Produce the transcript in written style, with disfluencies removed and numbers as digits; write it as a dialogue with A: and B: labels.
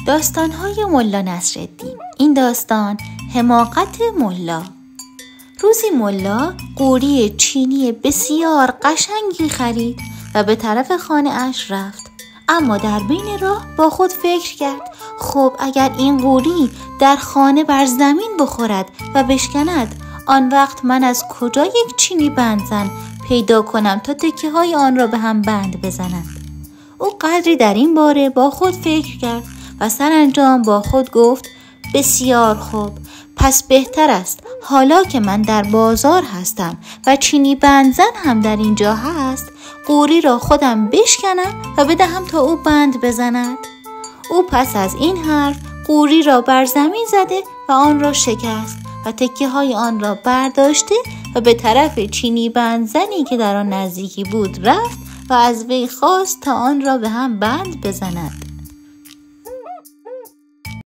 A: داستان‌های ملا نصرالدین. این داستان حماقت ملا. روزی ملا قوری چینی بسیار قشنگی خرید و به طرف خانه اش رفت. اما در بین راه با خود فکر کرد خب اگر این قوری در خانه بر زمین بخورد و بشکند، آن وقت من از کجا یک چینی بندزن پیدا کنم تا تکه های آن را به هم بند بزنند؟ او قدری در این باره با خود فکر کرد و سرانجام با خود گفت بسیار خوب، پس بهتر است حالا که من در بازار هستم و چینی بندزن هم در اینجا هست، قوری را خودم بشکنم و بدهم تا او بند بزند. او پس از این حرف قوری را بر زمین زده و آن را شکست و تکه های آن را برداشته و به طرف چینی بندزنی که در آن نزدیکی بود رفت و از وی خواست تا آن را به هم بند بزند.